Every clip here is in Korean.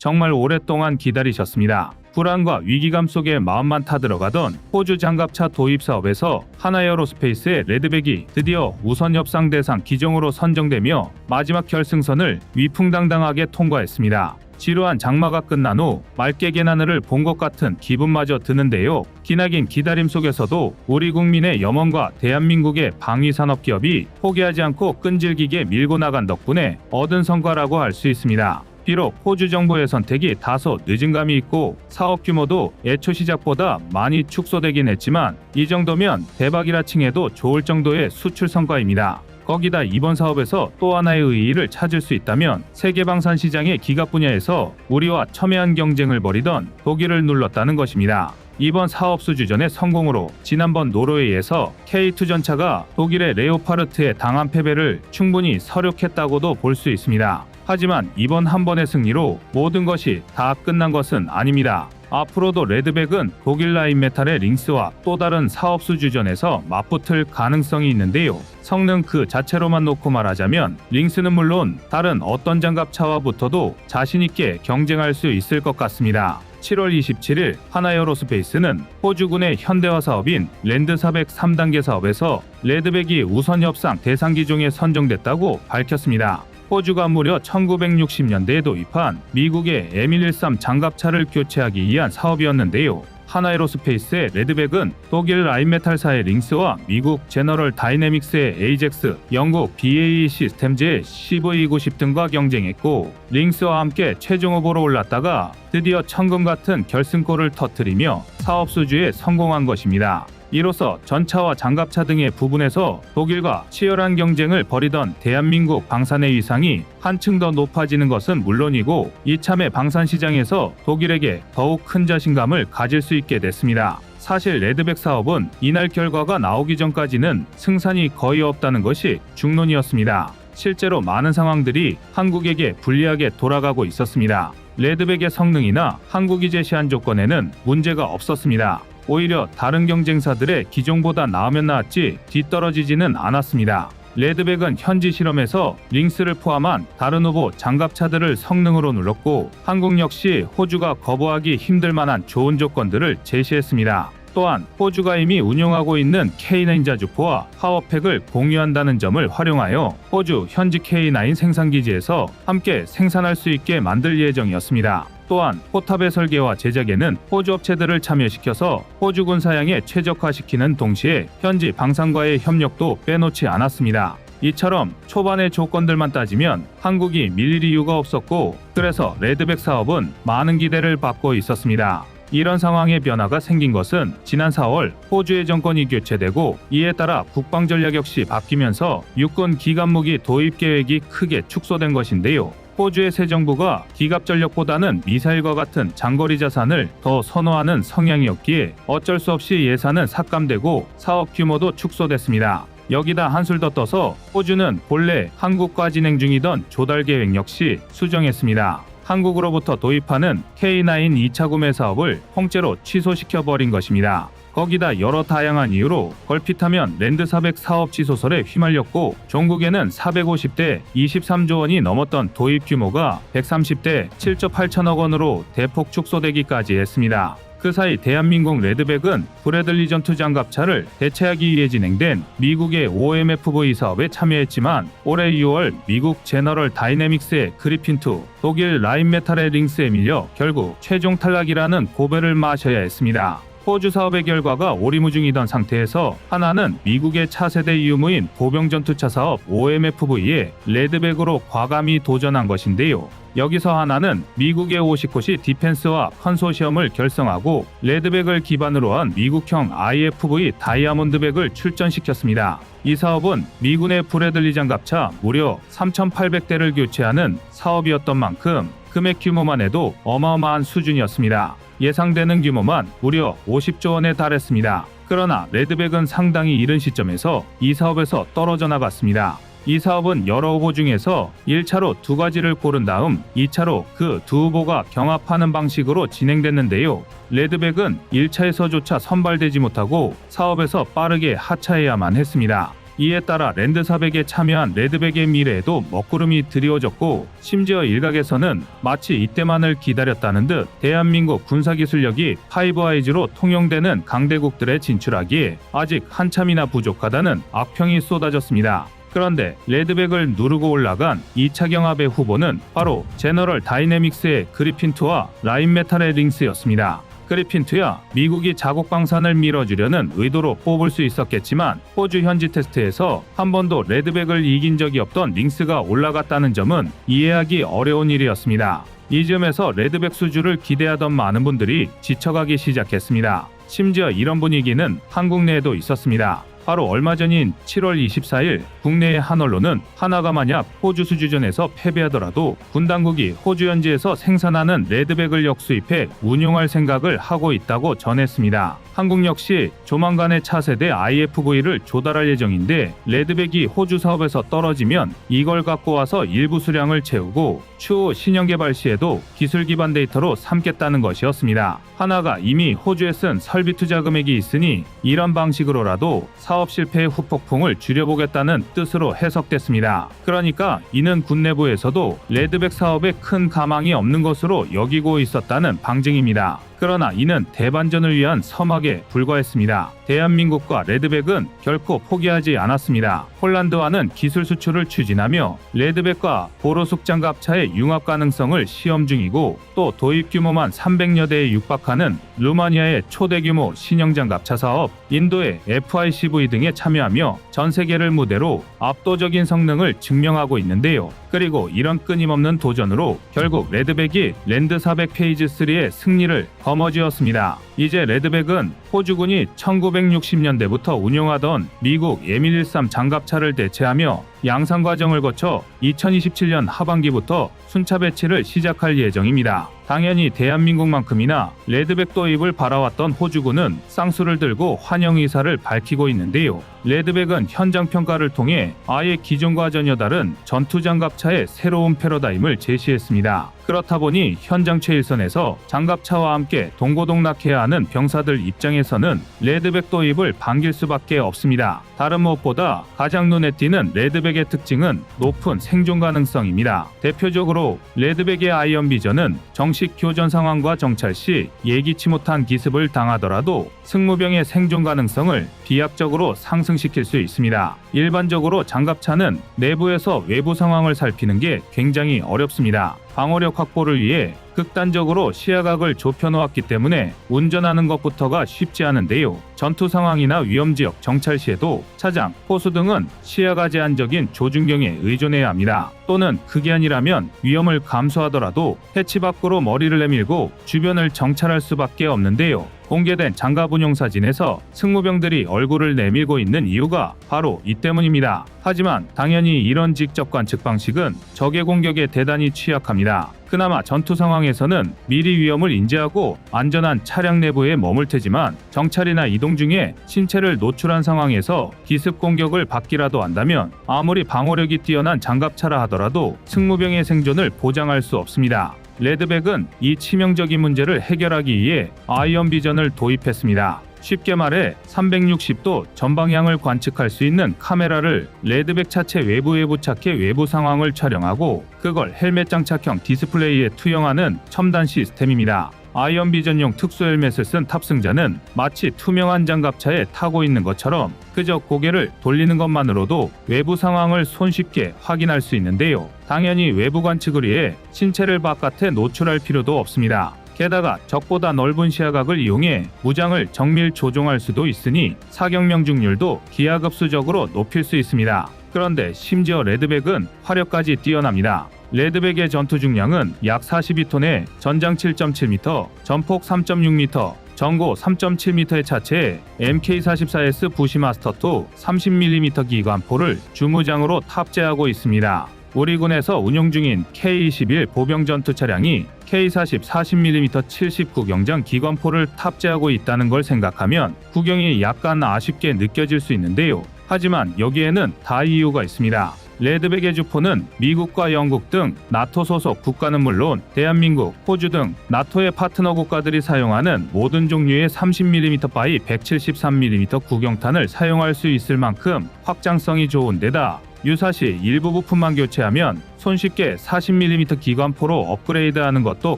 정말 오랫동안 기다리셨습니다. 불안과 위기감 속에 마음만 타들어가던 호주 장갑차 도입 사업에서 하나에어로스페이스의 레드백이 드디어 우선 협상 대상 기종으로 선정되며 마지막 결승선을 위풍당당하게 통과했습니다. 지루한 장마가 끝난 후 맑게 갠 하늘을 본 것 같은 기분마저 드는데요. 기나긴 기다림 속에서도 우리 국민의 염원과 대한민국의 방위산업기업이 포기하지 않고 끈질기게 밀고 나간 덕분에 얻은 성과라고 할 수 있습니다. 비록 호주 정부의 선택이 다소 늦은 감이 있고 사업 규모도 애초 시작보다 많이 축소되긴 했지만 이 정도면 대박이라 칭해도 좋을 정도의 수출 성과입니다. 거기다 이번 사업에서 또 하나의 의의를 찾을 수 있다면 세계 방산 시장의 기갑 분야에서 우리와 첨예한 경쟁을 벌이던 독일을 눌렀다는 것입니다. 이번 사업 수주전의 성공으로 지난번 노르웨이에서 K2 전차가 독일의 레오파르트에 당한 패배를 충분히 서력했다고도 볼 수 있습니다. 하지만 이번 한 번의 승리로 모든 것이 다 끝난 것은 아닙니다. 앞으로도 레드백은 독일 라인메탈의 링스와 또 다른 사업 수주전에서 맞붙을 가능성이 있는데요. 성능 그 자체로만 놓고 말하자면 링스는 물론 다른 어떤 장갑차와 붙어도 자신있게 경쟁할 수 있을 것 같습니다. 7월 27일 하나에어로스페이스는 호주군의 현대화 사업인 랜드 400 3단계 사업에서 레드백이 우선 협상 대상 기종에 선정됐다고 밝혔습니다. 호주가 무려 1960년대에 도입한 미국의 M113 장갑차를 교체하기 위한 사업이었는데요. 하나에어로스페이스의 레드백은 독일 라인메탈사의 링스와 미국 제너럴 다이내믹스의 에이젝스, 영국 BAE 시스템즈의 CV290 등과 경쟁했고 링스와 함께 최종 후보로 올랐다가 드디어 천금 같은 결승골을 터뜨리며 사업 수주에 성공한 것입니다. 이로써 전차와 장갑차 등의 부분에서 독일과 치열한 경쟁을 벌이던 대한민국 방산의 위상이 한층 더 높아지는 것은 물론이고 이참에 방산 시장에서 독일에게 더욱 큰 자신감을 가질 수 있게 됐습니다. 사실 레드백 사업은 이날 결과가 나오기 전까지는 승산이 거의 없다는 것이 중론이었습니다. 실제로 많은 상황들이 한국에게 불리하게 돌아가고 있었습니다. 레드백의 성능이나 한국이 제시한 조건에는 문제가 없었습니다. 오히려 다른 경쟁사들의 기종보다 나으면 나았지 뒤떨어지지는 않았습니다. 레드백은 현지 실험에서 링스를 포함한 다른 후보 장갑차들을 성능으로 눌렀고 한국 역시 호주가 거부하기 힘들 만한 좋은 조건들을 제시했습니다. 또한 호주가 이미 운용하고 있는 K9 자주포와 파워팩을 공유한다는 점을 활용하여 호주 현지 K9 생산기지에서 함께 생산할 수 있게 만들 예정이었습니다. 또한 포탑의 설계와 제작에는 호주 업체들을 참여시켜서 호주군 사양에 최적화시키는 동시에 현지 방산과의 협력도 빼놓지 않았습니다. 이처럼 초반의 조건들만 따지면 한국이 밀릴 이유가 없었고 그래서 레드백 사업은 많은 기대를 받고 있었습니다. 이런 상황의 변화가 생긴 것은 지난 4월 호주의 정권이 교체되고 이에 따라 국방 전략 역시 바뀌면서 육군 기갑무기 도입 계획이 크게 축소된 것인데요. 호주의 새 정부가 기갑 전력보다는 미사일과 같은 장거리 자산을 더 선호하는 성향이었기에 어쩔 수 없이 예산은 삭감되고 사업 규모도 축소됐습니다. 여기다 한술 더 떠서 호주는 본래 한국과 진행 중이던 조달 계획 역시 수정했습니다. 한국으로부터 도입하는 K9 2차 구매 사업을 통째로 취소시켜버린 것입니다. 거기다 여러 다양한 이유로 걸핏하면 랜드 400 사업 취소설에 휘말렸고 종국에는 450대 23조 원이 넘었던 도입 규모가 130대 7조 8천억 원으로 대폭 축소되기까지 했습니다. 그 사이 대한민국 레드백은 브래들리 전투 장갑차를 대체하기 위해 진행된 미국의 OMFV 사업에 참여했지만 올해 6월 미국 제너럴 다이내믹스의 그리핀2, 독일 라인메탈의 링스에 밀려 결국 최종 탈락이라는 고배를 마셔야 했습니다. 호주 사업의 결과가 오리무중이던 상태에서 하나는 미국의 차세대 유무인 보병전투차 사업 OMFV에 레드백으로 과감히 도전한 것인데요. 여기서 하나는 미국의 오시코시 디펜스와 컨소시엄을 결성하고 레드백을 기반으로 한 미국형 IFV 다이아몬드백을 출전시켰습니다. 이 사업은 미군의 브래들리 장갑차 무려 3,800대를 교체하는 사업이었던 만큼 금액 규모만 해도 어마어마한 수준이었습니다. 예상되는 규모만 무려 50조 원에 달했습니다. 그러나 레드백은 상당히 이른 시점에서 이 사업에서 떨어져 나갔습니다. 이 사업은 여러 후보 중에서 1차로 두 가지를 고른 다음 2차로 그 두 후보가 경합하는 방식으로 진행됐는데요. 레드백은 1차에서조차 선발되지 못하고 사업에서 빠르게 하차해야만 했습니다. 이에 따라 랜드 400에 참여한 레드백의 미래에도 먹구름이 드리워졌고, 심지어 일각에서는 마치 이때만을 기다렸다는 듯 대한민국 군사기술력이 파이브아이즈로 통용되는 강대국들에 진출하기에 아직 한참이나 부족하다는 악평이 쏟아졌습니다. 그런데 레드백을 누르고 올라간 2차 경합의 후보는 바로 제너럴 다이내믹스의 그리핀2와 라인메탈의 링스였습니다. 그리핀2야 미국이 자국 방산을 밀어주려는 의도로 뽑을 수 있었겠지만, 호주 현지 테스트에서 한 번도 레드백을 이긴 적이 없던 링스가 올라갔다는 점은 이해하기 어려운 일이었습니다. 이 점에서 레드백 수주를 기대하던 많은 분들이 지쳐가기 시작했습니다. 심지어 이런 분위기는 한국 내에도 있었습니다. 바로 얼마 전인 7월 24일 국내의 한 언론은 하나가 만약 호주 수주전에서 패배하더라도 군 당국이 호주 현지에서 생산하는 레드백을 역수입해 운용할 생각을 하고 있다고 전했습니다. 한국 역시 조만간에 차세대 IFV를 조달할 예정인데, 레드백이 호주 사업에서 떨어지면 이걸 갖고 와서 일부 수량을 채우고 추후 신형 개발 시에도 기술 기반 데이터로 삼겠다는 것이었습니다. 하나가 이미 호주에 쓴 설비 투자 금액이 있으니 이런 방식으로라도 사업 실패의 후폭풍을 줄여보겠다는 뜻으로 해석됐습니다. 그러니까 이는 군 내부에서도 레드백 사업에 큰 가망이 없는 것으로 여기고 있었다는 방증입니다. 그러나 이는 대반전을 위한 서막에 불과했습니다. 대한민국과 레드백은 결코 포기하지 않았습니다. 폴란드와는 기술 수출을 추진하며 레드백과 보로숙 장갑차의 융합 가능성을 시험 중이고, 또 도입 규모만 300여 대에 육박하는 루마니아의 초대규모 신형 장갑차 사업, 인도의 FICV 등에 참여하며 전 세계를 무대로 압도적인 성능을 증명하고 있는데요. 그리고 이런 끊임없는 도전으로 결국 레드백이 랜드 400 페이즈 3의 승리를 거머쥐었습니다. 이제 레드백은 호주군이 1960년대부터 운용하던 미국 예밀13 장갑차를 대체하며 양산 과정을 거쳐 2027년 하반기부터 순차 배치를 시작할 예정입니다. 당연히 대한민국만큼이나 레드백 도입을 바라왔던 호주군은 쌍수를 들고 환영 의사를 밝히고 있는데요. 레드백은 현장 평가를 통해 아예 기존과 전혀 다른 전투 장갑차의 새로운 패러다임을 제시했습니다. 그렇다 보니 현장 최일선에서 장갑차와 함께 동고동락해야 하는 병사들 입장에서는 레드백 도입을 반길 수밖에 없습니다. 다른 무엇보다 가장 눈에 띄는 레드백의 특징은 높은 생존 가능성입니다. 대표적으로 레드백의 아이언 비전은 정식 교전 상황과 정찰 시 예기치 못한 기습을 당하더라도 승무병의 생존 가능성을 비약적으로 상승시킬 수 있습니다. 일반적으로 장갑차는 내부에서 외부 상황을 살피는 게 굉장히 어렵습니다. 방어력 확보를 위해 극단적으로 시야각을 좁혀놓았기 때문에 운전하는 것부터가 쉽지 않은데요. 전투 상황이나 위험지역 정찰 시에도 차장, 포수 등은 시야가 제한적인 조준경에 의존해야 합니다. 또는 그게 아니라면 위험을 감수하더라도 해치 밖으로 머리를 내밀고 주변을 정찰할 수밖에 없는데요. 공개된 장갑 운용 사진에서 승무병들이 얼굴을 내밀고 있는 이유가 바로 이 때문입니다. 하지만 당연히 이런 직접 관측 방식은 적의 공격에 대단히 취약합니다. 그나마 전투 상황에서는 미리 위험을 인지하고 안전한 차량 내부에 머물 테지만, 정찰이나 이동 중에 신체를 노출한 상황에서 기습 공격을 받기라도 한다면 아무리 방어력이 뛰어난 장갑차라 하더라도 승무병의 생존을 보장할 수 없습니다. 레드백은 이 치명적인 문제를 해결하기 위해 아이언 비전을 도입했습니다. 쉽게 말해 360도 전방향을 관측할 수 있는 카메라를 레드백 차체 외부에 부착해 외부 상황을 촬영하고 그걸 헬멧 장착형 디스플레이에 투영하는 첨단 시스템입니다. 아이언 비전용 특수 헬멧을 쓴 탑승자는 마치 투명한 장갑차에 타고 있는 것처럼 그저 고개를 돌리는 것만으로도 외부 상황을 손쉽게 확인할 수 있는데요. 당연히 외부 관측을 위해 신체를 바깥에 노출할 필요도 없습니다. 게다가 적보다 넓은 시야각을 이용해 무장을 정밀 조종할 수도 있으니 사격 명중률도 기하급수적으로 높일 수 있습니다. 그런데 심지어 레드백은 화력까지 뛰어납니다. 레드백의 전투 중량은 약 42톤에 전장 7.7m, 전폭 3.6m, 전고 3.7m의 차체에 MK44S 부시마스터2 30mm 기관포를 주무장으로 탑재하고 있습니다. 우리 군에서 운용 중인 K-21 보병 전투 차량이 K-40 40mm 79경장 기관포를 탑재하고 있다는 걸 생각하면 구경이 약간 아쉽게 느껴질 수 있는데요. 하지만 여기에는 다 이유가 있습니다. 레드백의 주포는 미국과 영국 등 나토 소속 국가는 물론 대한민국, 호주 등 나토의 파트너 국가들이 사용하는 모든 종류의 30mm 바이 173mm 구경탄을 사용할 수 있을 만큼 확장성이 좋은 데다 유사시 일부 부품만 교체하면 손쉽게 40mm 기관포로 업그레이드하는 것도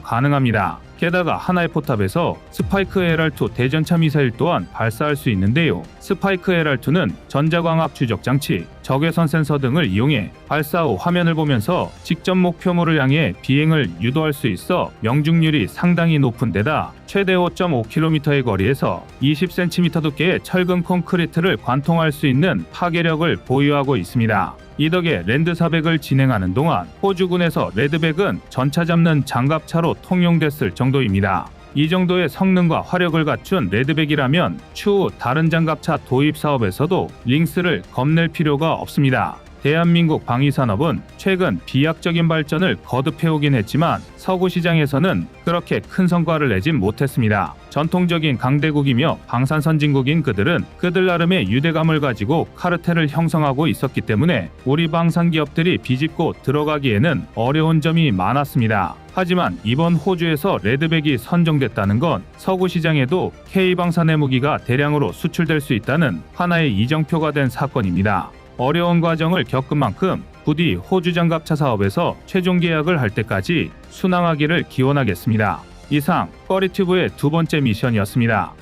가능합니다. 게다가 하나의 포탑에서 스파이크 LR2 대전차 미사일 또한 발사할 수 있는데요. 스파이크 LR2는 전자광학 추적 장치, 적외선 센서 등을 이용해 발사 후 화면을 보면서 직접 목표물을 향해 비행을 유도할 수 있어 명중률이 상당히 높은 데다 최대 5.5km의 거리에서 20cm 두께의 철근 콘크리트를 관통할 수 있는 파괴력을 보유하고 있습니다. 이 덕에 랜드 400을 진행하는 동안 호주군에서 레드백은 전차 잡는 장갑차로 통용됐을 정도입니다. 이 정도의 성능과 화력을 갖춘 레드백이라면 추후 다른 장갑차 도입 사업에서도 링스를 겁낼 필요가 없습니다. 대한민국 방위산업은 최근 비약적인 발전을 거듭해오긴 했지만 서구 시장에서는 그렇게 큰 성과를 내진 못했습니다. 전통적인 강대국이며 방산 선진국인 그들은 그들 나름의 유대감을 가지고 카르텔을 형성하고 있었기 때문에 우리 방산 기업들이 비집고 들어가기에는 어려운 점이 많았습니다. 하지만 이번 호주에서 레드백이 선정됐다는 건 서구 시장에도 K방산의 무기가 대량으로 수출될 수 있다는 하나의 이정표가 된 사건입니다. 어려운 과정을 겪은 만큼 부디 호주 장갑차 사업에서 최종 계약을 할 때까지 순항하기를 기원하겠습니다. 이상 꺼리튜브의 두 번째 미션이었습니다.